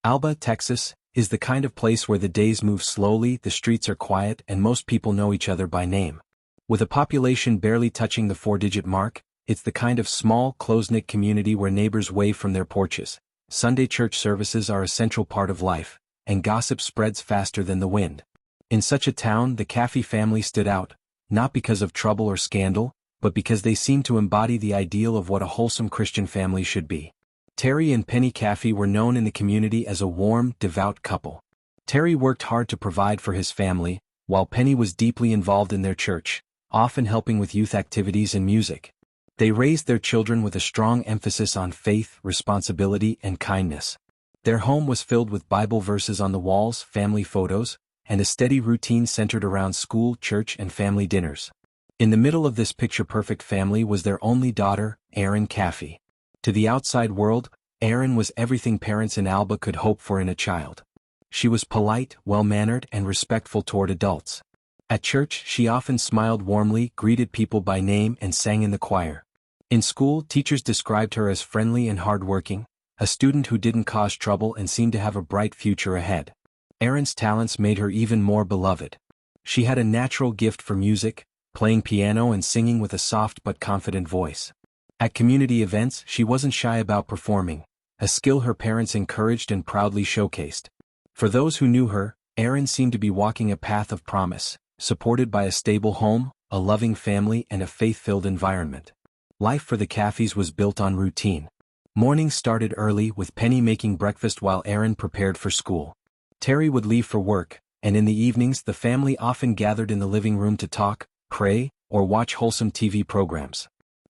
Alba, Texas, is the kind of place where the days move slowly, the streets are quiet, and most people know each other by name. With a population barely touching the 4-digit mark, it's the kind of small, close-knit community where neighbors wave from their porches. Sunday church services are a central part of life, and gossip spreads faster than the wind. In such a town, the Caffey family stood out, not because of trouble or scandal, but because they seemed to embody the ideal of what a wholesome Christian family should be. Terry and Penny Caffey were known in the community as a warm, devout couple. Terry worked hard to provide for his family, while Penny was deeply involved in their church, often helping with youth activities and music. They raised their children with a strong emphasis on faith, responsibility, and kindness. Their home was filled with Bible verses on the walls, family photos, and a steady routine centered around school, church, and family dinners. In the middle of this picture-perfect family was their only daughter, Erin Caffey. To the outside world, Erin was everything parents in Alba could hope for in a child. She was polite, well-mannered, and respectful toward adults. At church, she often smiled warmly, greeted people by name, and sang in the choir. In school, teachers described her as friendly and hardworking, a student who didn't cause trouble and seemed to have a bright future ahead. Erin's talents made her even more beloved. She had a natural gift for music, playing piano and singing with a soft but confident voice. At community events, she wasn't shy about performing, a skill her parents encouraged and proudly showcased. For those who knew her, Erin seemed to be walking a path of promise, supported by a stable home, a loving family, and a faith-filled environment. Life for the Caffeys was built on routine. Mornings started early, with Penny making breakfast while Erin prepared for school. Terry would leave for work, and in the evenings the family often gathered in the living room to talk, pray, or watch wholesome TV programs.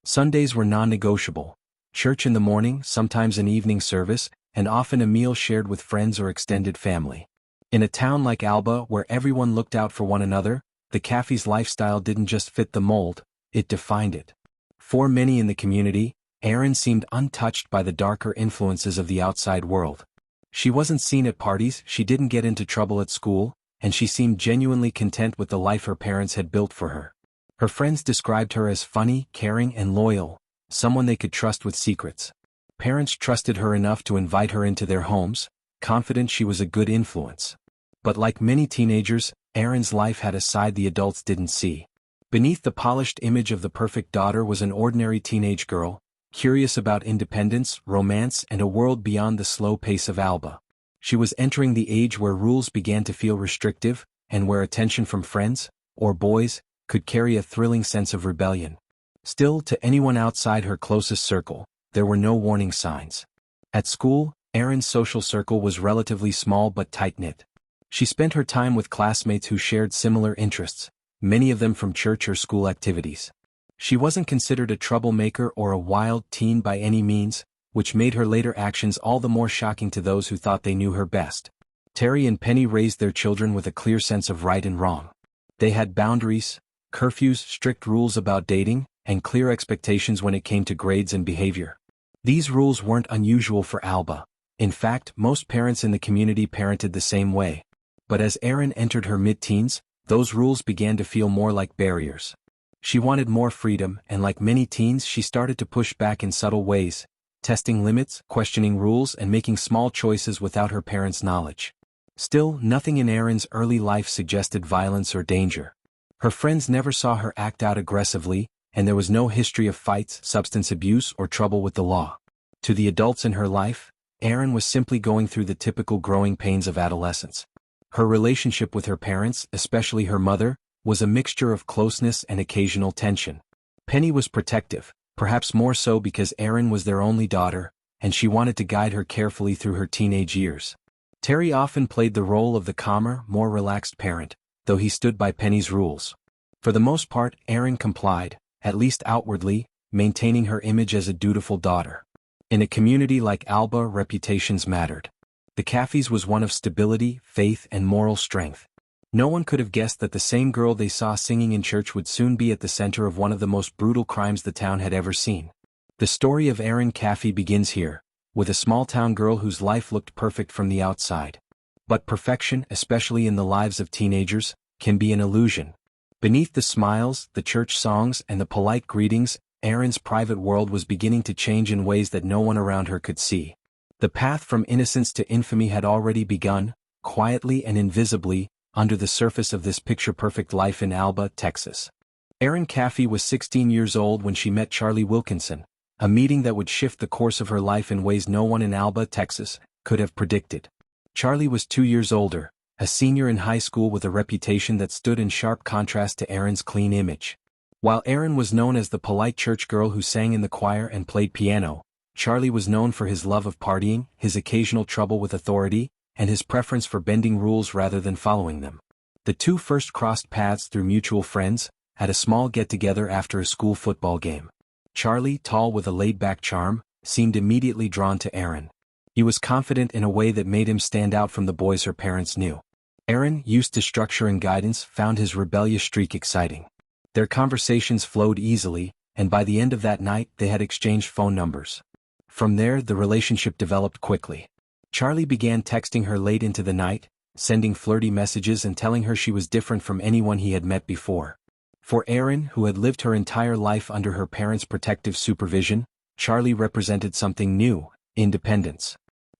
Sundays were non-negotiable. Church in the morning, sometimes an evening service, and often a meal shared with friends or extended family. In a town like Alba, where everyone looked out for one another, the Caffeys' lifestyle didn't just fit the mold, it defined it. For many in the community, Erin seemed untouched by the darker influences of the outside world. She wasn't seen at parties, she didn't get into trouble at school, and she seemed genuinely content with the life her parents had built for her. Her friends described her as funny, caring, and loyal, someone they could trust with secrets. Parents trusted her enough to invite her into their homes, confident she was a good influence. But like many teenagers, Erin's life had a side the adults didn't see. Beneath the polished image of the perfect daughter was an ordinary teenage girl, curious about independence, romance, and a world beyond the slow pace of Alba. She was entering the age where rules began to feel restrictive, and where attention from friends, or boys, could carry a thrilling sense of rebellion. Still, to anyone outside her closest circle, there were no warning signs. At school, Erin's social circle was relatively small but tight-knit. She spent her time with classmates who shared similar interests, many of them from church or school activities. She wasn't considered a troublemaker or a wild teen by any means, which made her later actions all the more shocking to those who thought they knew her best. Terry and Penny raised their children with a clear sense of right and wrong. They had boundaries, curfews, strict rules about dating, and clear expectations when it came to grades and behavior. These rules weren't unusual for Alba. In fact, most parents in the community parented the same way. But as Erin entered her mid-teens, those rules began to feel more like barriers. She wanted more freedom, and like many teens, she started to push back in subtle ways, testing limits, questioning rules, and making small choices without her parents' knowledge. Still, nothing in Erin's early life suggested violence or danger. Her friends never saw her act out aggressively, and there was no history of fights, substance abuse, or trouble with the law. To the adults in her life, Erin was simply going through the typical growing pains of adolescence. Her relationship with her parents, especially her mother, was a mixture of closeness and occasional tension. Penny was protective, perhaps more so because Erin was their only daughter, and she wanted to guide her carefully through her teenage years. Terry often played the role of the calmer, more relaxed parent, though he stood by Penny's rules. For the most part, Erin complied, at least outwardly, maintaining her image as a dutiful daughter. In a community like Alba, reputations mattered. The Caffeys was one of stability, faith, and moral strength. No one could have guessed that the same girl they saw singing in church would soon be at the center of one of the most brutal crimes the town had ever seen. The story of Erin Caffey begins here, with a small-town girl whose life looked perfect from the outside. But perfection, especially in the lives of teenagers, can be an illusion. Beneath the smiles, the church songs, and the polite greetings, Erin's private world was beginning to change in ways that no one around her could see. The path from innocence to infamy had already begun, quietly and invisibly, under the surface of this picture-perfect life in Alba, Texas. Erin Caffey was 16 years old when she met Charlie Wilkinson, a meeting that would shift the course of her life in ways no one in Alba, Texas, could have predicted. Charlie was 2 years older, a senior in high school with a reputation that stood in sharp contrast to Erin's clean image. While Erin was known as the polite church girl who sang in the choir and played piano, Charlie was known for his love of partying, his occasional trouble with authority, and his preference for bending rules rather than following them. The two first crossed paths through mutual friends, at a small get-together after a school football game. Charlie, tall with a laid-back charm, seemed immediately drawn to Erin. He was confident in a way that made him stand out from the boys her parents knew. Erin, used to structure and guidance, found his rebellious streak exciting. Their conversations flowed easily, and by the end of that night they had exchanged phone numbers. From there the relationship developed quickly. Charlie began texting her late into the night, sending flirty messages and telling her she was different from anyone he had met before. For Erin, who had lived her entire life under her parents' protective supervision, Charlie represented something new: independence.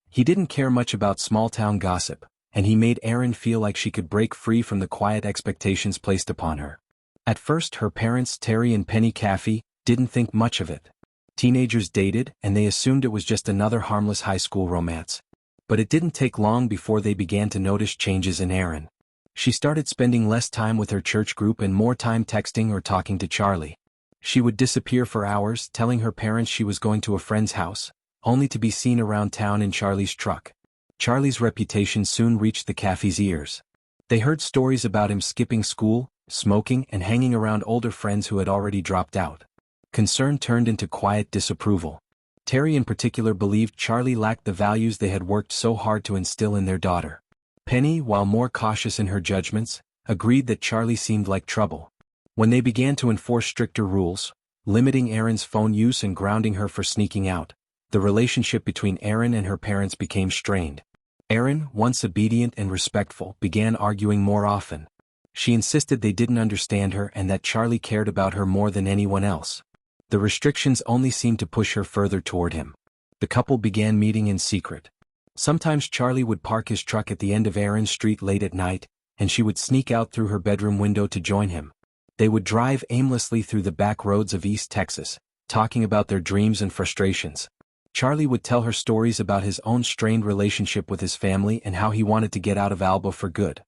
He didn't care much about small-town gossip, and he made Erin feel like she could break free from the quiet expectations placed upon her. At first her parents, Terry and Penny Caffey, didn't think much of it. Teenagers dated, and they assumed it was just another harmless high school romance. But it didn't take long before they began to notice changes in Erin. She started spending less time with her church group and more time texting or talking to Charlie. She would disappear for hours, telling her parents she was going to a friend's house, only to be seen around town in Charlie's truck. Charlie's reputation soon reached the Caffeys' ears. They heard stories about him skipping school, smoking, and hanging around older friends who had already dropped out. Concern turned into quiet disapproval. Terry in particular believed Charlie lacked the values they had worked so hard to instill in their daughter. Penny, while more cautious in her judgments, agreed that Charlie seemed like trouble. When they began to enforce stricter rules, limiting Erin's phone use and grounding her for sneaking out, the relationship between Erin and her parents became strained. Erin, once obedient and respectful, began arguing more often. She insisted they didn't understand her and that Charlie cared about her more than anyone else. The restrictions only seemed to push her further toward him. The couple began meeting in secret. Sometimes Charlie would park his truck at the end of Erin's street late at night, and she would sneak out through her bedroom window to join him. They would drive aimlessly through the back roads of East Texas, talking about their dreams and frustrations. Charlie would tell her stories about his own strained relationship with his family and how he wanted to get out of Alba for good.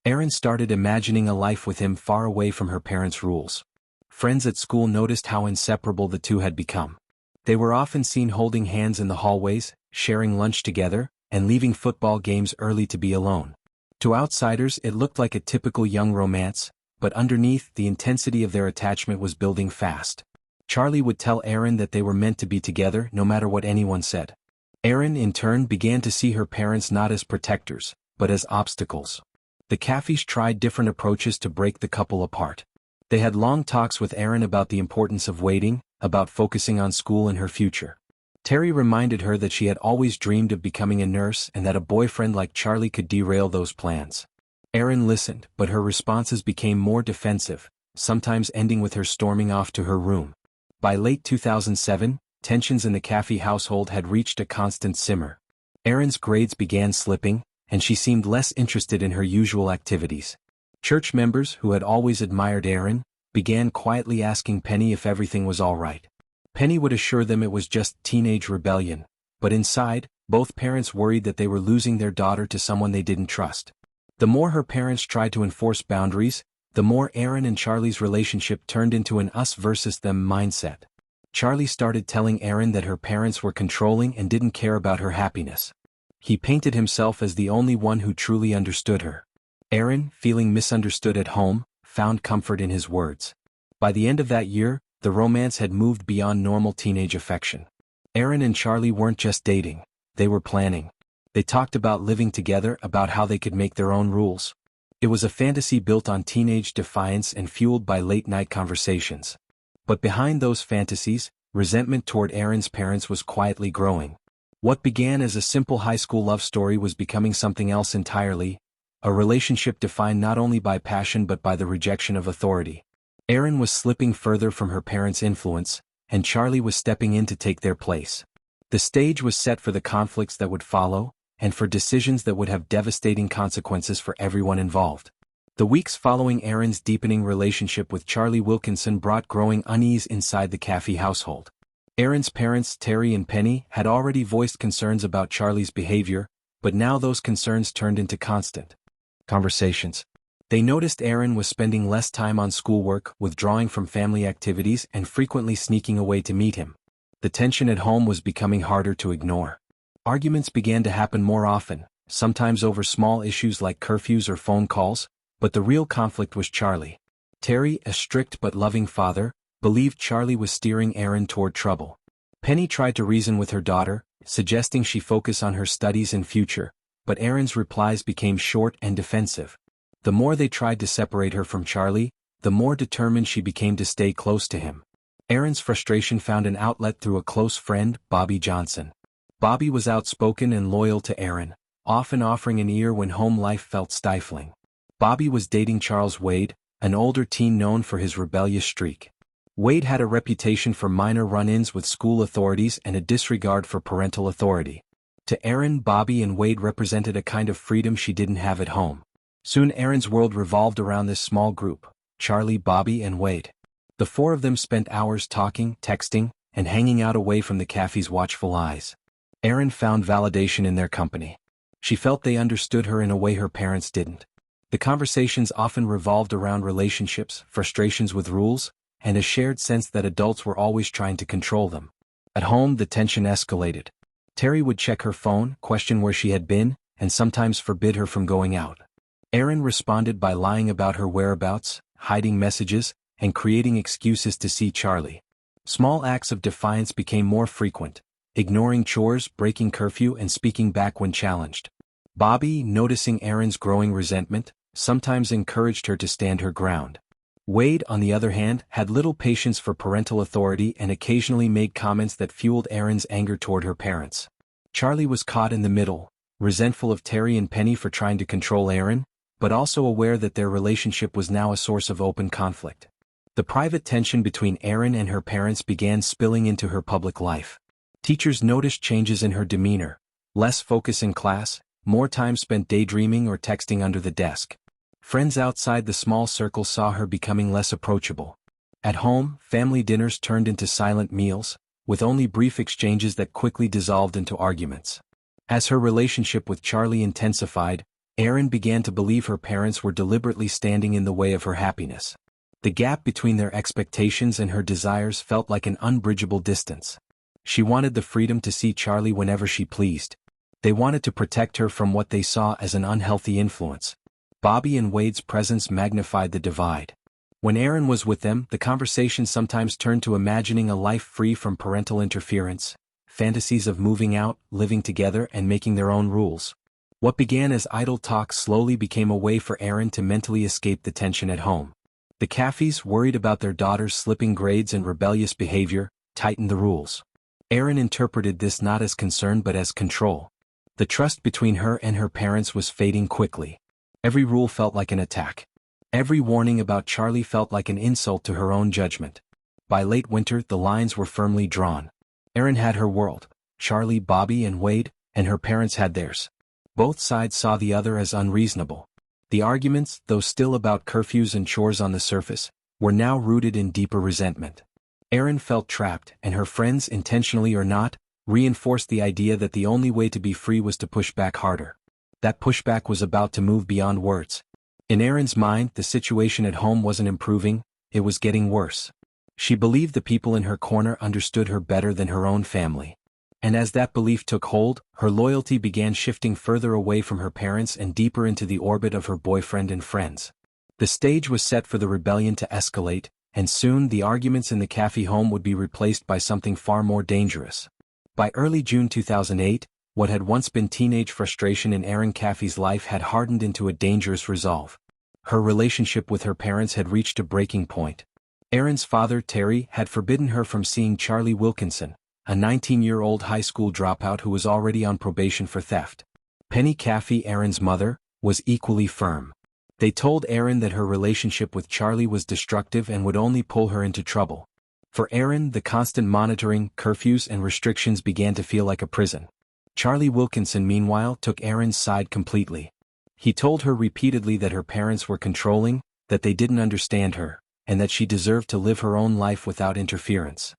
Erin started imagining a life with him far away from her parents' rules. Friends at school noticed how inseparable the two had become. They were often seen holding hands in the hallways, sharing lunch together, and leaving football games early to be alone. To outsiders it looked like a typical young romance, but underneath the intensity of their attachment was building fast. Charlie would tell Erin that they were meant to be together no matter what anyone said. Erin in turn began to see her parents not as protectors, but as obstacles. The Caffeys tried different approaches to break the couple apart. They had long talks with Erin about the importance of waiting, about focusing on school and her future. Terry reminded her that she had always dreamed of becoming a nurse and that a boyfriend like Charlie could derail those plans. Erin listened, but her responses became more defensive, sometimes ending with her storming off to her room. By late 2007, tensions in the Caffey household had reached a constant simmer. Erin's grades began slipping, and she seemed less interested in her usual activities. Church members, who had always admired Erin, began quietly asking Penny if everything was all right. Penny would assure them it was just teenage rebellion, but inside, both parents worried that they were losing their daughter to someone they didn't trust. The more her parents tried to enforce boundaries, the more Erin and Charlie's relationship turned into an us versus them mindset. Charlie started telling Erin that her parents were controlling and didn't care about her happiness. He painted himself as the only one who truly understood her. Erin, feeling misunderstood at home, found comfort in his words. By the end of that year, the romance had moved beyond normal teenage affection. Erin and Charlie weren't just dating, they were planning. They talked about living together, about how they could make their own rules. It was a fantasy built on teenage defiance and fueled by late-night conversations. But behind those fantasies, resentment toward Erin's parents was quietly growing. What began as a simple high school love story was becoming something else entirely, a relationship defined not only by passion but by the rejection of authority. Erin was slipping further from her parents' influence, and Charlie was stepping in to take their place. The stage was set for the conflicts that would follow, and for decisions that would have devastating consequences for everyone involved. The weeks following Erin's deepening relationship with Charlie Wilkinson brought growing unease inside the Caffey household. Erin's parents, Terry and Penny, had already voiced concerns about Charlie's behavior, but now those concerns turned into constant conversations. They noticed Erin was spending less time on schoolwork, withdrawing from family activities, and frequently sneaking away to meet him. The tension at home was becoming harder to ignore. Arguments began to happen more often, sometimes over small issues like curfews or phone calls, but the real conflict was Charlie. Terry, a strict but loving father, believed Charlie was steering Erin toward trouble. Penny tried to reason with her daughter, suggesting she focus on her studies and future, but Erin's replies became short and defensive. The more they tried to separate her from Charlie, the more determined she became to stay close to him. Erin's frustration found an outlet through a close friend, Bobby Johnson. Bobby was outspoken and loyal to Erin, often offering an ear when home life felt stifling. Bobby was dating Charles Wade, an older teen known for his rebellious streak. Wade had a reputation for minor run-ins with school authorities and a disregard for parental authority. To Erin, Bobby and Wade represented a kind of freedom she didn't have at home. Soon Erin's world revolved around this small group, Charlie, Bobby and Wade. The four of them spent hours talking, texting, and hanging out away from the Caffey's watchful eyes. Erin found validation in their company. She felt they understood her in a way her parents didn't. The conversations often revolved around relationships, frustrations with rules, and a shared sense that adults were always trying to control them. At home, the tension escalated. Terry would check her phone, question where she had been, and sometimes forbid her from going out. Erin responded by lying about her whereabouts, hiding messages, and creating excuses to see Charlie. Small acts of defiance became more frequent, ignoring chores, breaking curfew, and speaking back when challenged. Bobby, noticing Erin's growing resentment, sometimes encouraged her to stand her ground. Wade, on the other hand, had little patience for parental authority and occasionally made comments that fueled Erin's anger toward her parents. Charlie was caught in the middle, resentful of Terry and Penny for trying to control Erin, but also aware that their relationship was now a source of open conflict. The private tension between Erin and her parents began spilling into her public life. Teachers noticed changes in her demeanor, less focus in class, more time spent daydreaming or texting under the desk. Friends outside the small circle saw her becoming less approachable. At home, family dinners turned into silent meals, with only brief exchanges that quickly dissolved into arguments. As her relationship with Charlie intensified, Erin began to believe her parents were deliberately standing in the way of her happiness. The gap between their expectations and her desires felt like an unbridgeable distance. She wanted the freedom to see Charlie whenever she pleased. They wanted to protect her from what they saw as an unhealthy influence. Bobby and Wade's presence magnified the divide. When Erin was with them, the conversation sometimes turned to imagining a life free from parental interference, fantasies of moving out, living together, and making their own rules. What began as idle talk slowly became a way for Erin to mentally escape the tension at home. The Caffeys, worried about their daughter's slipping grades and rebellious behavior, tightened the rules. Erin interpreted this not as concern but as control. The trust between her and her parents was fading quickly. Every rule felt like an attack. Every warning about Charlie felt like an insult to her own judgment. By late winter, the lines were firmly drawn. Erin had her world, Charlie, Bobby, and Wade, and her parents had theirs. Both sides saw the other as unreasonable. The arguments, though still about curfews and chores on the surface, were now rooted in deeper resentment. Erin felt trapped, and her friends, intentionally or not, reinforced the idea that the only way to be free was to push back harder. That pushback was about to move beyond words. In Erin's mind, the situation at home wasn't improving, it was getting worse. She believed the people in her corner understood her better than her own family. And as that belief took hold, her loyalty began shifting further away from her parents and deeper into the orbit of her boyfriend and friends. The stage was set for the rebellion to escalate, and soon the arguments in the Caffey home would be replaced by something far more dangerous. By early June 2008, what had once been teenage frustration in Erin Caffey's life had hardened into a dangerous resolve. Her relationship with her parents had reached a breaking point. Erin's father, Terry, had forbidden her from seeing Charlie Wilkinson, a 19-year-old high school dropout who was already on probation for theft. Penny Caffey, Erin's mother, was equally firm. They told Erin that her relationship with Charlie was destructive and would only pull her into trouble. For Erin, the constant monitoring, curfews and restrictions began to feel like a prison. Charlie Wilkinson meanwhile took Erin's side completely. He told her repeatedly that her parents were controlling, that they didn't understand her, and that she deserved to live her own life without interference.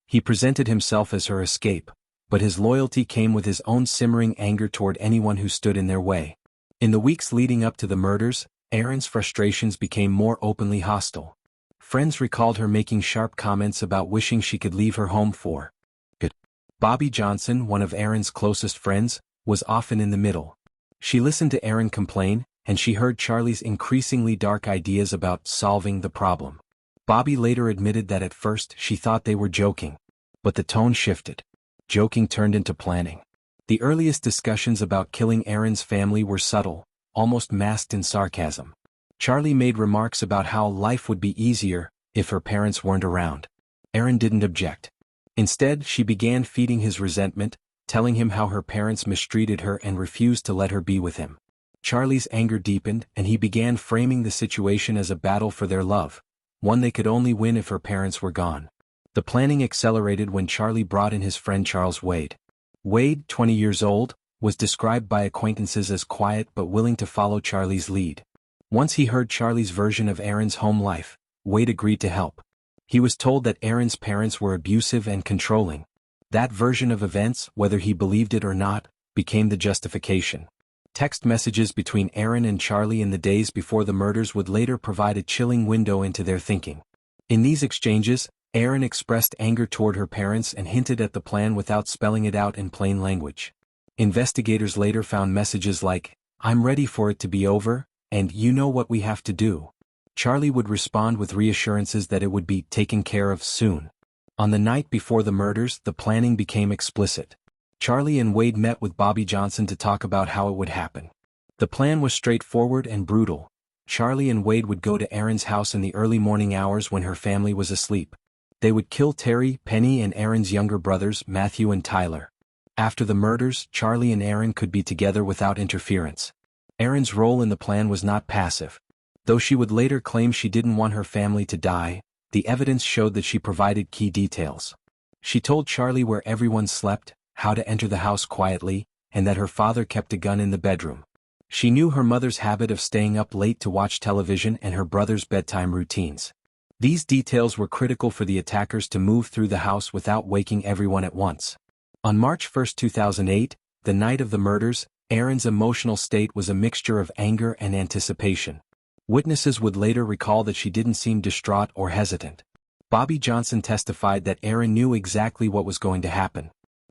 He presented himself as her escape, but his loyalty came with his own simmering anger toward anyone who stood in their way. In the weeks leading up to the murders, Erin's frustrations became more openly hostile. Friends recalled her making sharp comments about wishing she could leave her home for good. Bobby Johnson, one of Erin's closest friends, was often in the middle. She listened to Erin complain, and she heard Charlie's increasingly dark ideas about solving the problem. Bobby later admitted that at first she thought they were joking. But the tone shifted. Joking turned into planning. The earliest discussions about killing Erin's family were subtle, almost masked in sarcasm. Charlie made remarks about how life would be easier if her parents weren't around. Erin didn't object. Instead, she began feeding his resentment, telling him how her parents mistreated her and refused to let her be with him. Charlie's anger deepened, and he began framing the situation as a battle for their love, one they could only win if her parents were gone. The planning accelerated when Charlie brought in his friend Charles Wade. Wade, 20 years old, was described by acquaintances as quiet but willing to follow Charlie's lead. Once he heard Charlie's version of Erin's home life, Wade agreed to help. He was told that Erin's parents were abusive and controlling. That version of events, whether he believed it or not, became the justification. Text messages between Erin and Charlie in the days before the murders would later provide a chilling window into their thinking. In these exchanges, Erin expressed anger toward her parents and hinted at the plan without spelling it out in plain language. Investigators later found messages like, "I'm ready for it to be over," and "you know what we have to do." Charlie would respond with reassurances that it would be taken care of soon. On the night before the murders, the planning became explicit. Charlie and Wade met with Bobby Johnson to talk about how it would happen. The plan was straightforward and brutal. Charlie and Wade would go to Erin's house in the early morning hours when her family was asleep. They would kill Terry, Penny, and Erin's younger brothers, Matthew and Tyler. After the murders, Charlie and Erin could be together without interference. Erin's role in the plan was not passive. Though she would later claim she didn't want her family to die, the evidence showed that she provided key details. She told Charlie where everyone slept, how to enter the house quietly, and that her father kept a gun in the bedroom. She knew her mother's habit of staying up late to watch television and her brother's bedtime routines. These details were critical for the attackers to move through the house without waking everyone at once. On March 1, 2008, the night of the murders, Erin's emotional state was a mixture of anger and anticipation. Witnesses would later recall that she didn't seem distraught or hesitant. Bobby Johnson testified that Erin knew exactly what was going to happen.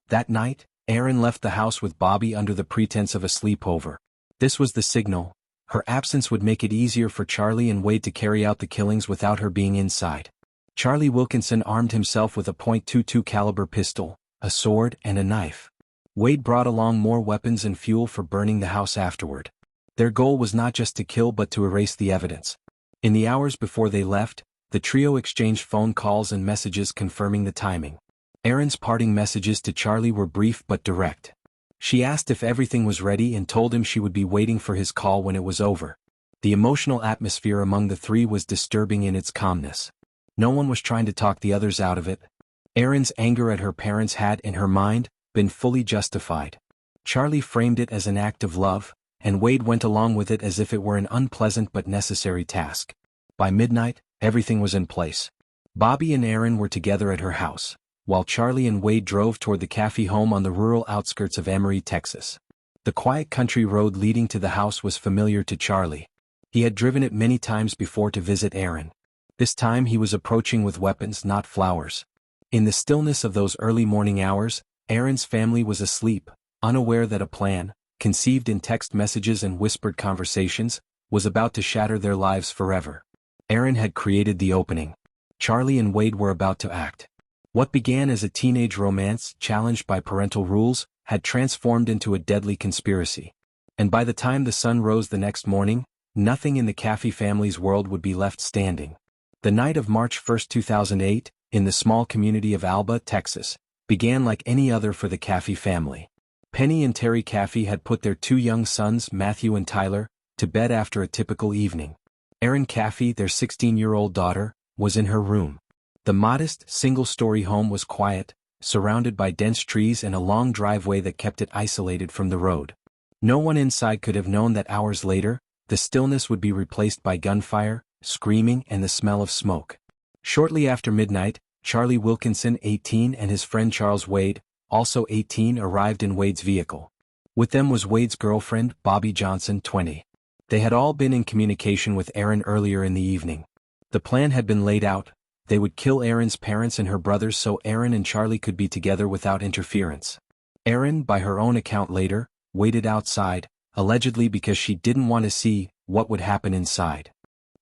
That night, Erin left the house with Bobby under the pretense of a sleepover. This was the signal. Her absence would make it easier for Charlie and Wade to carry out the killings without her being inside. Charlie Wilkinson armed himself with a .22 caliber pistol, a sword, and a knife. Wade brought along more weapons and fuel for burning the house afterward. Their goal was not just to kill but to erase the evidence. In the hours before they left, the trio exchanged phone calls and messages confirming the timing. Erin's parting messages to Charlie were brief but direct. She asked if everything was ready and told him she would be waiting for his call when it was over. The emotional atmosphere among the three was disturbing in its calmness. No one was trying to talk the others out of it. Erin's anger at her parents had, in her mind, been fully justified. Charlie framed it as an act of love, and Wade went along with it as if it were an unpleasant but necessary task. By midnight, everything was in place. Bobby and Erin were together at her house, while Charlie and Wade drove toward the Caffey home on the rural outskirts of Emory, Texas. The quiet country road leading to the house was familiar to Charlie. He had driven it many times before to visit Erin. This time he was approaching with weapons, not flowers. In the stillness of those early morning hours, Erin's family was asleep, unaware that a plan, conceived in text messages and whispered conversations, was about to shatter their lives forever. Erin had created the opening. Charlie and Wade were about to act. What began as a teenage romance, challenged by parental rules, had transformed into a deadly conspiracy. And by the time the sun rose the next morning, nothing in the Caffey family's world would be left standing. The night of March 1, 2008, in the small community of Alba, Texas, began like any other for the Caffey family. Penny and Terry Caffey had put their two young sons, Matthew and Tyler, to bed after a typical evening. Erin Caffey, their 16-year-old daughter, was in her room. The modest, single-story home was quiet, surrounded by dense trees and a long driveway that kept it isolated from the road. No one inside could have known that hours later, the stillness would be replaced by gunfire, screaming, and the smell of smoke. Shortly after midnight, Charlie Wilkinson, 18, and his friend Charles Wade, also 18, arrived in Wade's vehicle. With them was Wade's girlfriend, Bobby Johnson, 20. They had all been in communication with Erin earlier in the evening. The plan had been laid out. They would kill Erin's parents and her brothers so Erin and Charlie could be together without interference. Erin, by her own account later, waited outside, allegedly because she didn't want to see what would happen inside.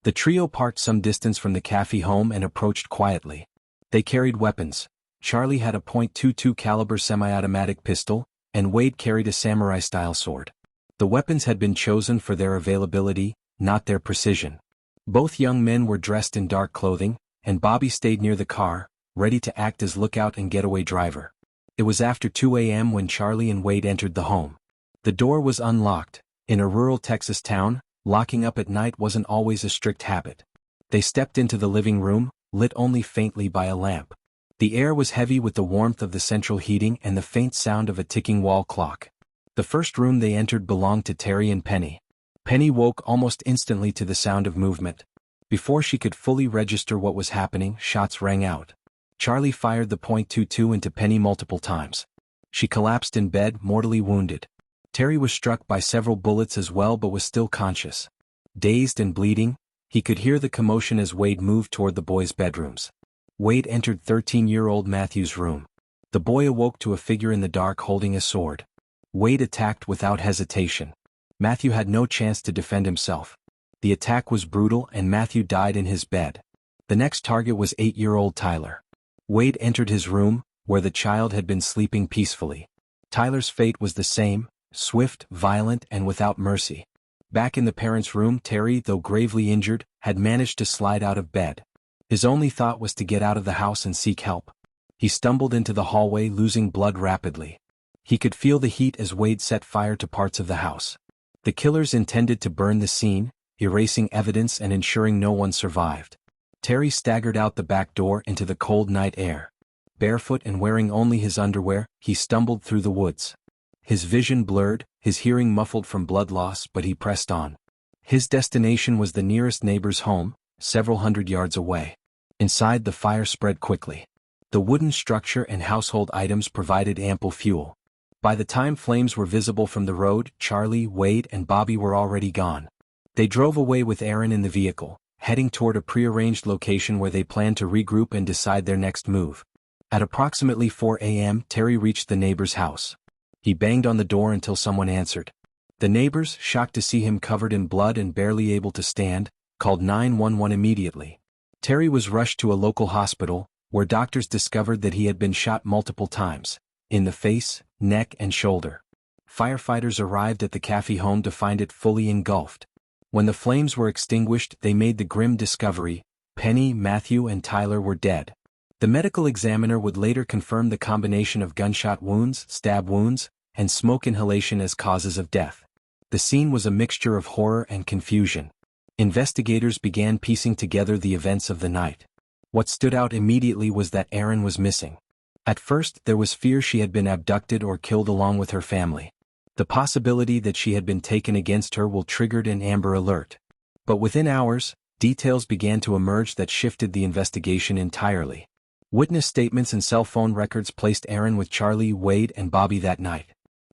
The trio parked some distance from the Caffey home and approached quietly. They carried weapons. Charlie had a .22 caliber semi-automatic pistol, and Wade carried a samurai-style sword. The weapons had been chosen for their availability, not their precision. Both young men were dressed in dark clothing, and Bobby stayed near the car, ready to act as lookout and getaway driver. It was after 2 a.m. when Charlie and Wade entered the home. The door was unlocked. In a rural Texas town, locking up at night wasn't always a strict habit. They stepped into the living room, lit only faintly by a lamp. The air was heavy with the warmth of the central heating and the faint sound of a ticking wall clock. The first room they entered belonged to Terry and Penny. Penny woke almost instantly to the sound of movement. Before she could fully register what was happening, shots rang out. Charlie fired the .22 into Penny multiple times. She collapsed in bed, mortally wounded. Terry was struck by several bullets as well but was still conscious. Dazed and bleeding, he could hear the commotion as Wade moved toward the boys' bedrooms. Wade entered 13-year-old Matthew's room. The boy awoke to a figure in the dark holding a sword. Wade attacked without hesitation. Matthew had no chance to defend himself. The attack was brutal and Matthew died in his bed. The next target was 8-year-old Tyler. Wade entered his room, where the child had been sleeping peacefully. Tyler's fate was the same, swift, violent, and without mercy. Back in the parents' room, Terry, though gravely injured, had managed to slide out of bed. His only thought was to get out of the house and seek help. He stumbled into the hallway, losing blood rapidly. He could feel the heat as Wade set fire to parts of the house. The killers intended to burn the scene, erasing evidence and ensuring no one survived. Terry staggered out the back door into the cold night air. Barefoot and wearing only his underwear, he stumbled through the woods. His vision blurred, his hearing muffled from blood loss, but he pressed on. His destination was the nearest neighbor's home, several hundred yards away. Inside, the fire spread quickly. The wooden structure and household items provided ample fuel. By the time flames were visible from the road, Charlie, Wade, and Bobby were already gone. They drove away with Erin in the vehicle, heading toward a prearranged location where they planned to regroup and decide their next move. At approximately 4 a.m., Terry reached the neighbor's house. He banged on the door until someone answered. The neighbors, shocked to see him covered in blood and barely able to stand, called 911 immediately. Terry was rushed to a local hospital, where doctors discovered that he had been shot multiple times, in the face, neck, and shoulder. Firefighters arrived at the Caffey home to find it fully engulfed. When the flames were extinguished, they made the grim discovery: Penny, Matthew, and Tyler were dead. The medical examiner would later confirm the combination of gunshot wounds, stab wounds, and smoke inhalation as causes of death. The scene was a mixture of horror and confusion. Investigators began piecing together the events of the night. What stood out immediately was that Erin was missing. At first, there was fear she had been abducted or killed along with her family. The possibility that she had been taken against her will triggered an Amber Alert. But within hours, details began to emerge that shifted the investigation entirely. Witness statements and cell phone records placed Erin with Charlie, Wade, and Bobby that night.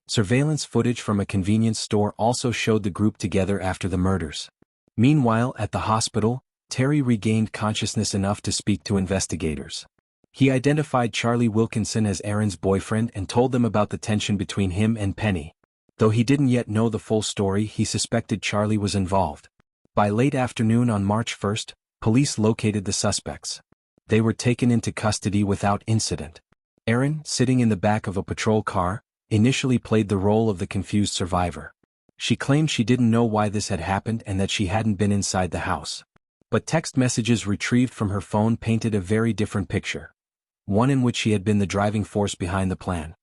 Surveillance footage from a convenience store also showed the group together after the murders. Meanwhile, at the hospital, Terry regained consciousness enough to speak to investigators. He identified Charlie Wilkinson as Erin's boyfriend and told them about the tension between him and Penny. Though he didn't yet know the full story, he suspected Charlie was involved. By late afternoon on March 1st, police located the suspects. They were taken into custody without incident. Erin, sitting in the back of a patrol car, initially played the role of the confused survivor. She claimed she didn't know why this had happened and that she hadn't been inside the house. But text messages retrieved from her phone painted a very different picture. One in which she had been the driving force behind the plan.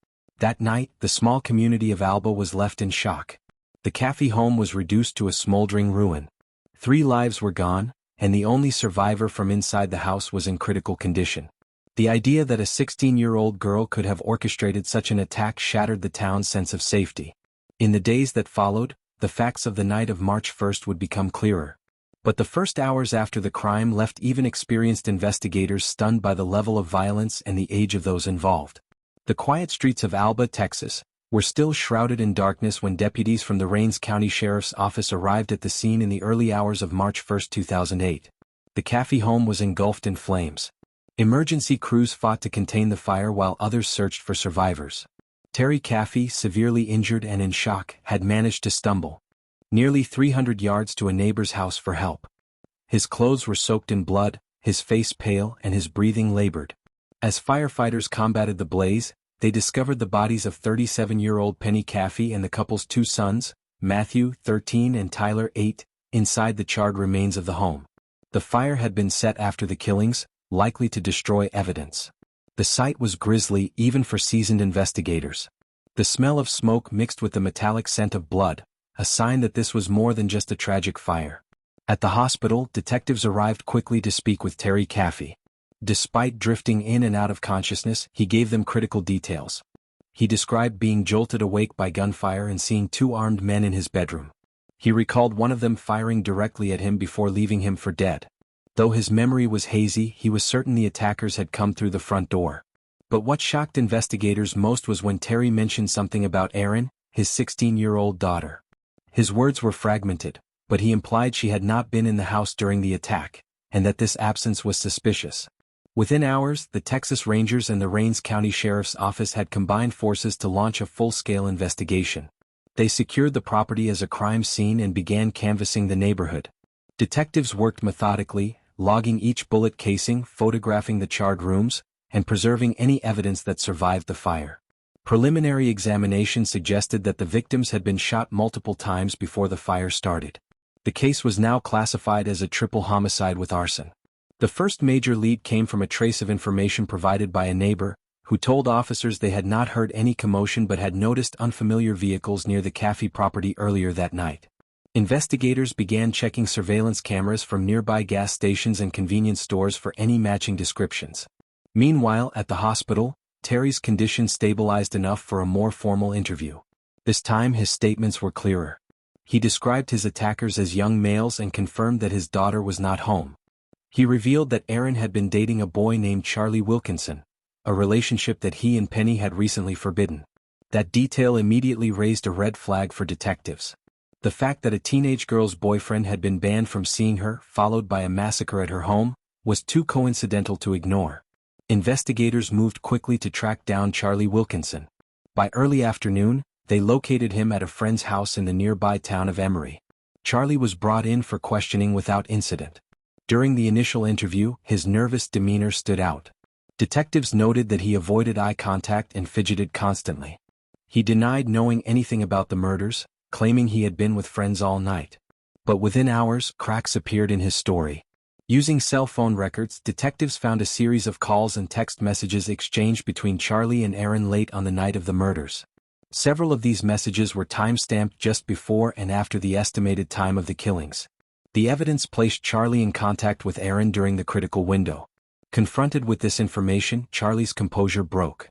That night, the small community of Alba was left in shock. The Caffey home was reduced to a smoldering ruin. 3 lives were gone, and the only survivor from inside the house was in critical condition. The idea that a 16-year-old girl could have orchestrated such an attack shattered the town's sense of safety. In the days that followed, the facts of the night of March 1st would become clearer. But the first hours after the crime left even experienced investigators stunned by the level of violence and the age of those involved. The quiet streets of Alba, Texas, were still shrouded in darkness when deputies from the Rains County Sheriff's Office arrived at the scene in the early hours of March 1, 2008. The Caffey home was engulfed in flames. Emergency crews fought to contain the fire while others searched for survivors. Terry Caffey, severely injured and in shock, had managed to stumble nearly 300 yards to a neighbor's house for help. His clothes were soaked in blood, his face pale, and his breathing labored. As firefighters combated the blaze, they discovered the bodies of 37-year-old Penny Caffey and the couple's two sons, Matthew, 13, and Tyler, 8, inside the charred remains of the home. The fire had been set after the killings, likely to destroy evidence. The sight was grisly even for seasoned investigators. The smell of smoke mixed with the metallic scent of blood, a sign that this was more than just a tragic fire. At the hospital, detectives arrived quickly to speak with Terry Caffey. Despite drifting in and out of consciousness, he gave them critical details. He described being jolted awake by gunfire and seeing two armed men in his bedroom. He recalled one of them firing directly at him before leaving him for dead. Though his memory was hazy, he was certain the attackers had come through the front door. But what shocked investigators most was when Terry mentioned something about Erin, his 16-year-old daughter. His words were fragmented, but he implied she had not been in the house during the attack, and that this absence was suspicious. Within hours, the Texas Rangers and the Rains County Sheriff's Office had combined forces to launch a full-scale investigation. They secured the property as a crime scene and began canvassing the neighborhood. Detectives worked methodically, logging each bullet casing, photographing the charred rooms, and preserving any evidence that survived the fire. Preliminary examination suggested that the victims had been shot multiple times before the fire started. The case was now classified as a triple homicide with arson. The first major lead came from a trace of information provided by a neighbor, who told officers they had not heard any commotion but had noticed unfamiliar vehicles near the Caffey property earlier that night. Investigators began checking surveillance cameras from nearby gas stations and convenience stores for any matching descriptions. Meanwhile, at the hospital, Terry's condition stabilized enough for a more formal interview. This time his statements were clearer. He described his attackers as young males and confirmed that his daughter was not home. He revealed that Erin had been dating a boy named Charlie Wilkinson, a relationship that he and Penny had recently forbidden. That detail immediately raised a red flag for detectives. The fact that a teenage girl's boyfriend had been banned from seeing her, followed by a massacre at her home, was too coincidental to ignore. Investigators moved quickly to track down Charlie Wilkinson. By early afternoon, they located him at a friend's house in the nearby town of Emory. Charlie was brought in for questioning without incident. During the initial interview, his nervous demeanor stood out. Detectives noted that he avoided eye contact and fidgeted constantly. He denied knowing anything about the murders, claiming he had been with friends all night. But within hours, cracks appeared in his story. Using cell phone records, detectives found a series of calls and text messages exchanged between Charlie and Erin late on the night of the murders. Several of these messages were time-stamped just before and after the estimated time of the killings. The evidence placed Charlie in contact with Erin during the critical window. Confronted with this information, Charlie's composure broke.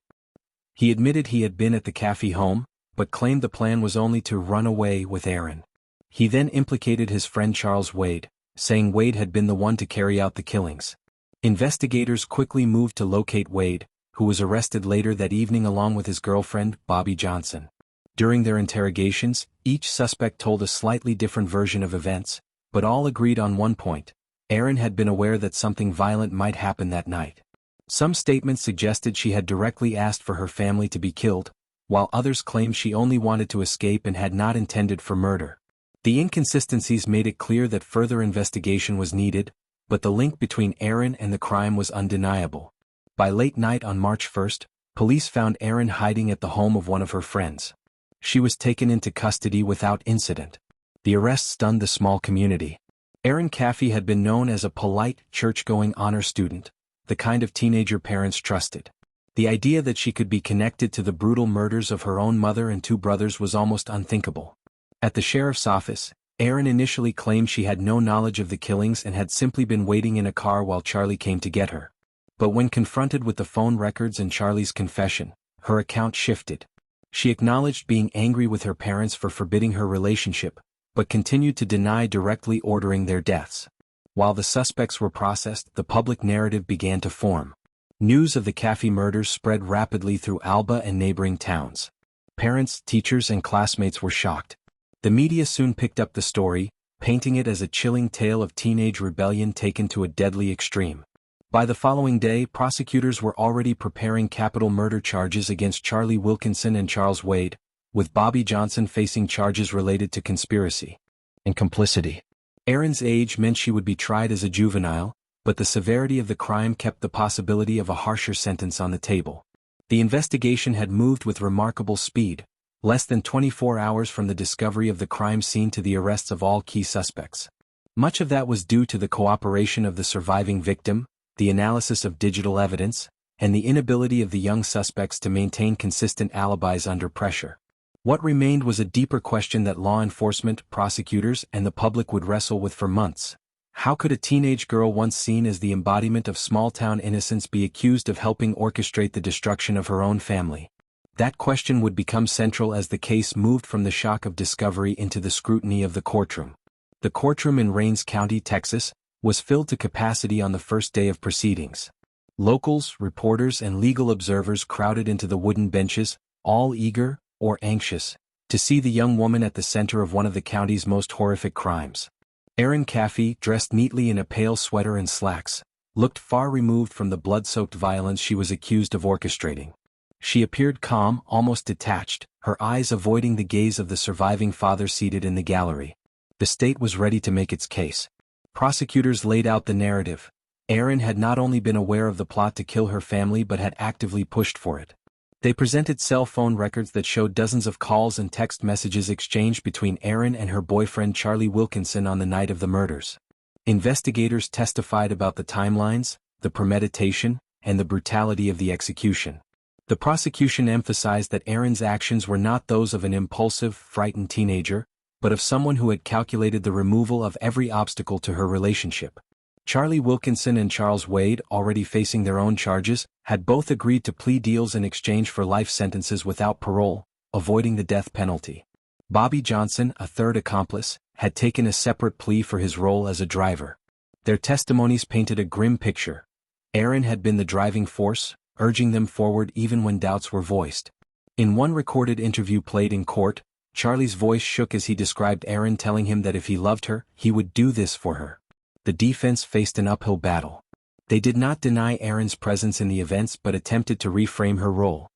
He admitted he had been at the Caffey home, but claimed the plan was only to run away with Erin. He then implicated his friend Charles Wade, saying Wade had been the one to carry out the killings. Investigators quickly moved to locate Wade, who was arrested later that evening along with his girlfriend, Bobby Johnson. During their interrogations, each suspect told a slightly different version of events, but all agreed on one point: Erin had been aware that something violent might happen that night. Some statements suggested she had directly asked for her family to be killed, while others claimed she only wanted to escape and had not intended for murder. The inconsistencies made it clear that further investigation was needed, but the link between Erin and the crime was undeniable. By late night on March 1st, police found Erin hiding at the home of one of her friends. She was taken into custody without incident. The arrest stunned the small community. Erin Caffey had been known as a polite, church-going honor student, the kind of teenager parents trusted. The idea that she could be connected to the brutal murders of her own mother and two brothers was almost unthinkable. At the sheriff's office, Erin initially claimed she had no knowledge of the killings and had simply been waiting in a car while Charlie came to get her. But when confronted with the phone records and Charlie's confession, her account shifted. She acknowledged being angry with her parents for forbidding her relationship, but continued to deny directly ordering their deaths. While the suspects were processed, the public narrative began to form. News of the Caffey murders spread rapidly through Alba and neighboring towns. Parents, teachers, and classmates were shocked. The media soon picked up the story, painting it as a chilling tale of teenage rebellion taken to a deadly extreme. By the following day, prosecutors were already preparing capital murder charges against Charlie Wilkinson and Charles Wade, with Bobby Johnson facing charges related to conspiracy and complicity. Erin's age meant she would be tried as a juvenile, but the severity of the crime kept the possibility of a harsher sentence on the table. The investigation had moved with remarkable speed, less than 24 hours from the discovery of the crime scene to the arrests of all key suspects. Much of that was due to the cooperation of the surviving victim, the analysis of digital evidence, and the inability of the young suspects to maintain consistent alibis under pressure. What remained was a deeper question that law enforcement, prosecutors, and the public would wrestle with for months. How could a teenage girl once seen as the embodiment of small-town innocence be accused of helping orchestrate the destruction of her own family? That question would become central as the case moved from the shock of discovery into the scrutiny of the courtroom. The courtroom in Rains County, Texas, was filled to capacity on the first day of proceedings. Locals, reporters, and legal observers crowded into the wooden benches, all eager, or anxious, to see the young woman at the center of one of the county's most horrific crimes. Erin Caffey, dressed neatly in a pale sweater and slacks, looked far removed from the blood-soaked violence she was accused of orchestrating. She appeared calm, almost detached, her eyes avoiding the gaze of the surviving father seated in the gallery. The state was ready to make its case. Prosecutors laid out the narrative. Erin had not only been aware of the plot to kill her family but had actively pushed for it. They presented cell phone records that showed dozens of calls and text messages exchanged between Erin and her boyfriend Charlie Wilkinson on the night of the murders. Investigators testified about the timelines, the premeditation, and the brutality of the execution. The prosecution emphasized that Erin's actions were not those of an impulsive, frightened teenager, but of someone who had calculated the removal of every obstacle to her relationship. Charlie Wilkinson and Charles Wade, already facing their own charges, had both agreed to plea deals in exchange for life sentences without parole, avoiding the death penalty. Bobby Johnson, a third accomplice, had taken a separate plea for his role as a driver. Their testimonies painted a grim picture. Erin had been the driving force, urging them forward even when doubts were voiced. In one recorded interview played in court, Charlie's voice shook as he described Erin telling him that if he loved her, he would do this for her. The defense faced an uphill battle. They did not deny Erin's presence in the events but attempted to reframe her role.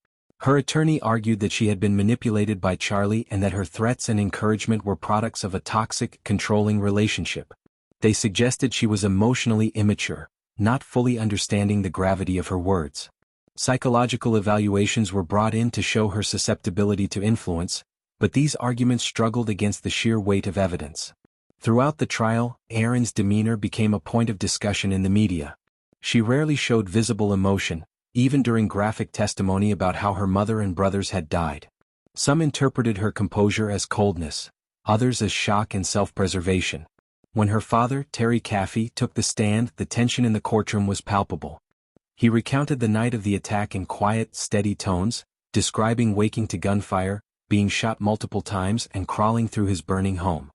Her attorney argued that she had been manipulated by Charlie and that her threats and encouragement were products of a toxic, controlling relationship. They suggested she was emotionally immature, not fully understanding the gravity of her words. Psychological evaluations were brought in to show her susceptibility to influence, but these arguments struggled against the sheer weight of evidence. Throughout the trial, Erin's demeanor became a point of discussion in the media. She rarely showed visible emotion, even during graphic testimony about how her mother and brothers had died. Some interpreted her composure as coldness, others as shock and self-preservation. When her father, Terry Caffey, took the stand, the tension in the courtroom was palpable. He recounted the night of the attack in quiet, steady tones, describing waking to gunfire, being shot multiple times and crawling through his burning home.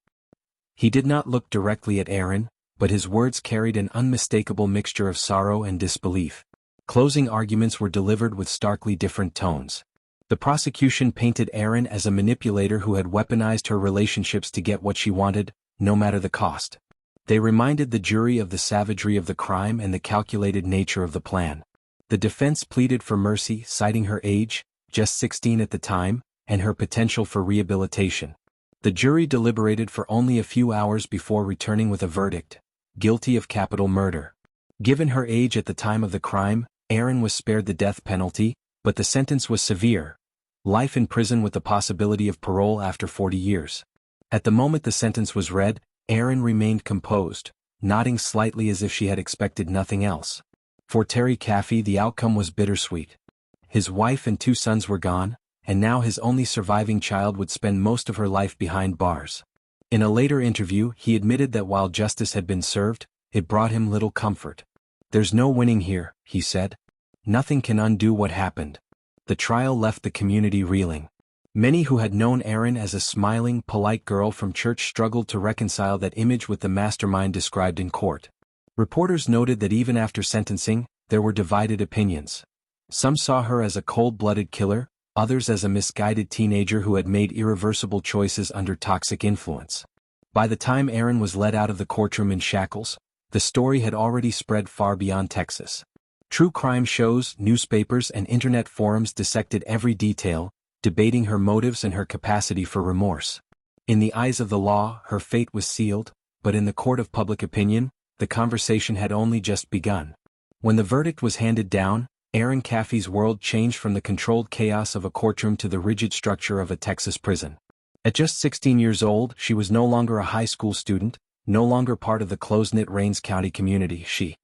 He did not look directly at Erin, but his words carried an unmistakable mixture of sorrow and disbelief. Closing arguments were delivered with starkly different tones. The prosecution painted Erin as a manipulator who had weaponized her relationships to get what she wanted, no matter the cost. They reminded the jury of the savagery of the crime and the calculated nature of the plan. The defense pleaded for mercy, citing her age, just 16 at the time, and her potential for rehabilitation. The jury deliberated for only a few hours before returning with a verdict: guilty of capital murder. Given her age at the time of the crime, Erin was spared the death penalty, but the sentence was severe: life in prison with the possibility of parole after 40 years. At the moment the sentence was read, Erin remained composed, nodding slightly as if she had expected nothing else. For Terry Caffey, the outcome was bittersweet. His wife and 2 sons were gone, and now his only surviving child would spend most of her life behind bars. In a later interview, he admitted that while justice had been served, it brought him little comfort. "There's no winning here," he said. "Nothing can undo what happened." The trial left the community reeling. Many who had known Erin as a smiling, polite girl from church struggled to reconcile that image with the mastermind described in court. Reporters noted that even after sentencing, there were divided opinions. Some saw her as a cold-blooded killer, others as a misguided teenager who had made irreversible choices under toxic influence. By the time Erin was led out of the courtroom in shackles, the story had already spread far beyond Texas. True crime shows, newspapers, and internet forums dissected every detail, debating her motives and her capacity for remorse. In the eyes of the law, her fate was sealed, but in the court of public opinion, the conversation had only just begun. When the verdict was handed down, Erin Caffey's world changed from the controlled chaos of a courtroom to the rigid structure of a Texas prison. At just 16 years old, she was no longer a high school student, no longer part of the close-knit Rains County community. She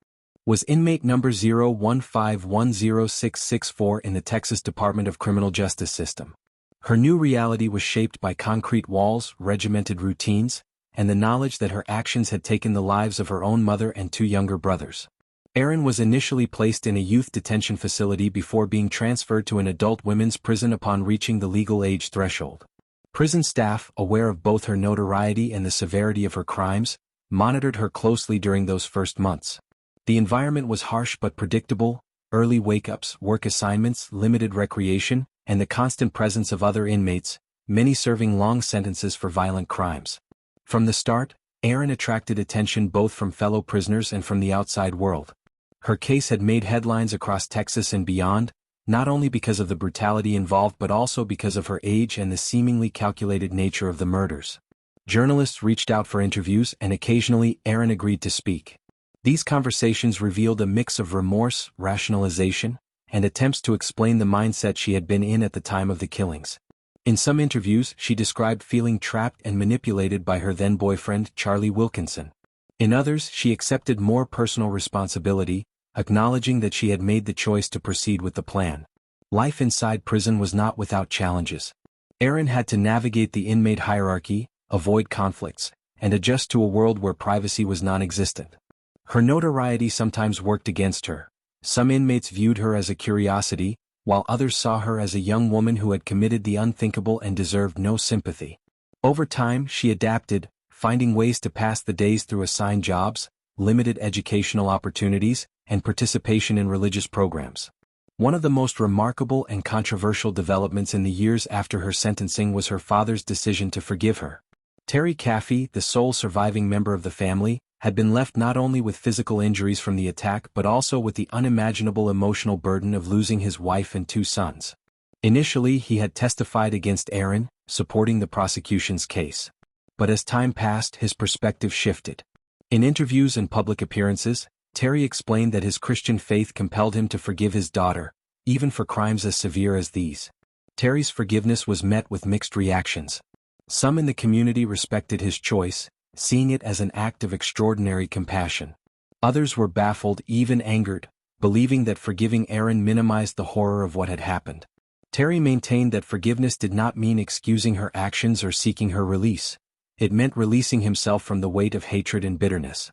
was inmate number 015106664 in the Texas Department of Criminal Justice System. Her new reality was shaped by concrete walls, regimented routines, and the knowledge that her actions had taken the lives of her own mother and two younger brothers. Erin was initially placed in a youth detention facility before being transferred to an adult women's prison upon reaching the legal age threshold. Prison staff, aware of both her notoriety and the severity of her crimes, monitored her closely during those first months. The environment was harsh but predictable: early wake-ups, work assignments, limited recreation, and the constant presence of other inmates, many serving long sentences for violent crimes. From the start, Erin attracted attention both from fellow prisoners and from the outside world. Her case had made headlines across Texas and beyond, not only because of the brutality involved but also because of her age and the seemingly calculated nature of the murders. Journalists reached out for interviews, and occasionally Erin agreed to speak. These conversations revealed a mix of remorse, rationalization, and attempts to explain the mindset she had been in at the time of the killings. In some interviews, she described feeling trapped and manipulated by her then-boyfriend, Charlie Wilkinson. In others, she accepted more personal responsibility, acknowledging that she had made the choice to proceed with the plan. Life inside prison was not without challenges. Erin had to navigate the inmate hierarchy, avoid conflicts, and adjust to a world where privacy was non-existent. Her notoriety sometimes worked against her. Some inmates viewed her as a curiosity, while others saw her as a young woman who had committed the unthinkable and deserved no sympathy. Over time, she adapted, finding ways to pass the days through assigned jobs, limited educational opportunities, and participation in religious programs. One of the most remarkable and controversial developments in the years after her sentencing was her father's decision to forgive her. Terry Caffey, the sole surviving member of the family, had been left not only with physical injuries from the attack but also with the unimaginable emotional burden of losing his wife and two sons. Initially, he had testified against Erin, supporting the prosecution's case. But as time passed, his perspective shifted. In interviews and public appearances, Terry explained that his Christian faith compelled him to forgive his daughter, even for crimes as severe as these. Terry's forgiveness was met with mixed reactions. Some in the community respected his choice, seeing it as an act of extraordinary compassion. Others were baffled, even angered, believing that forgiving Erin minimized the horror of what had happened. Terry maintained that forgiveness did not mean excusing her actions or seeking her release. It meant releasing himself from the weight of hatred and bitterness.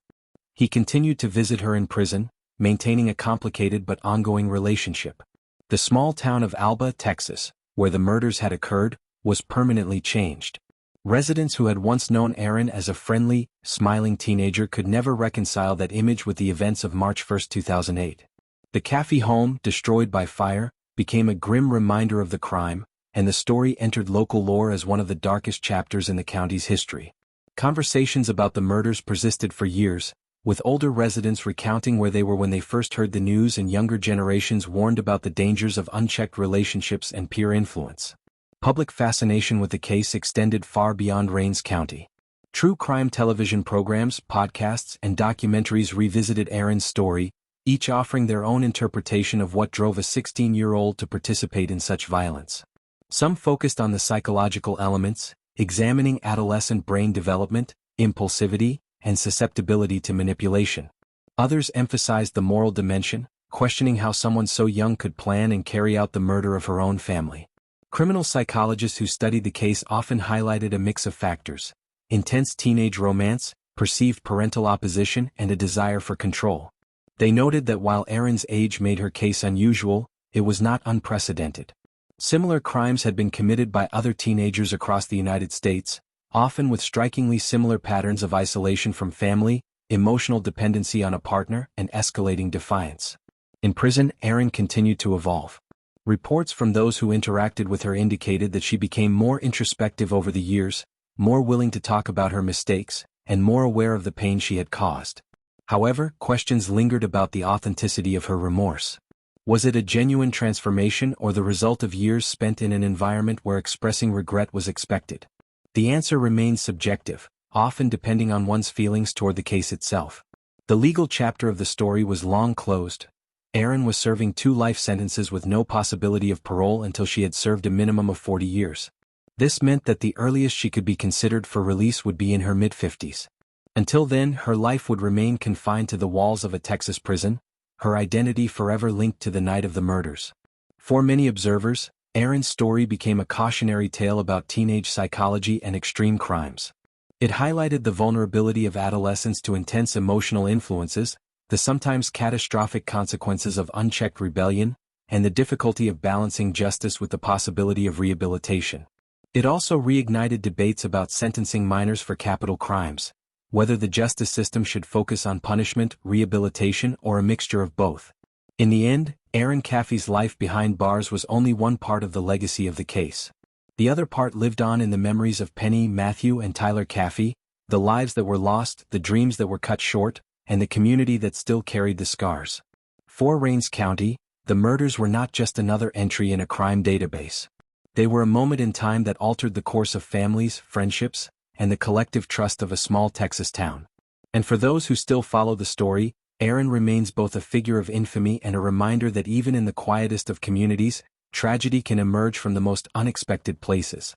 He continued to visit her in prison, maintaining a complicated but ongoing relationship. The small town of Alba, Texas, where the murders had occurred, was permanently changed. Residents who had once known Erin as a friendly, smiling teenager could never reconcile that image with the events of March 1, 2008. The Caffey home, destroyed by fire, became a grim reminder of the crime, and the story entered local lore as one of the darkest chapters in the county's history. Conversations about the murders persisted for years, with older residents recounting where they were when they first heard the news and younger generations warned about the dangers of unchecked relationships and peer influence. Public fascination with the case extended far beyond Rains County. True crime television programs, podcasts, and documentaries revisited Erin's story, each offering their own interpretation of what drove a 16-year-old to participate in such violence. Some focused on the psychological elements, examining adolescent brain development, impulsivity, and susceptibility to manipulation. Others emphasized the moral dimension, questioning how someone so young could plan and carry out the murder of her own family. Criminal psychologists who studied the case often highlighted a mix of factors: intense teenage romance, perceived parental opposition and a desire for control. They noted that while Erin's age made her case unusual, it was not unprecedented. Similar crimes had been committed by other teenagers across the United States, often with strikingly similar patterns of isolation from family, emotional dependency on a partner, and escalating defiance. In prison, Erin continued to evolve. Reports from those who interacted with her indicated that she became more introspective over the years, more willing to talk about her mistakes, and more aware of the pain she had caused. However, questions lingered about the authenticity of her remorse. Was it a genuine transformation or the result of years spent in an environment where expressing regret was expected? The answer remains subjective, often depending on one's feelings toward the case itself. The legal chapter of the story was long closed. Erin was serving 2 life sentences with no possibility of parole until she had served a minimum of 40 years. This meant that the earliest she could be considered for release would be in her mid-50s. Until then, her life would remain confined to the walls of a Texas prison, her identity forever linked to the night of the murders. For many observers, Erin's story became a cautionary tale about teenage psychology and extreme crimes. It highlighted the vulnerability of adolescence to intense emotional influences, the sometimes catastrophic consequences of unchecked rebellion, and the difficulty of balancing justice with the possibility of rehabilitation. It also reignited debates about sentencing minors for capital crimes, whether the justice system should focus on punishment, rehabilitation, or a mixture of both. In the end, Erin Caffey's life behind bars was only one part of the legacy of the case. The other part lived on in the memories of Penny, Matthew, and Tyler Caffey, the lives that were lost, the dreams that were cut short, and the community that still carried the scars. For Rains County, the murders were not just another entry in a crime database. They were a moment in time that altered the course of families, friendships, and the collective trust of a small Texas town. And for those who still follow the story, Erin remains both a figure of infamy and a reminder that even in the quietest of communities, tragedy can emerge from the most unexpected places.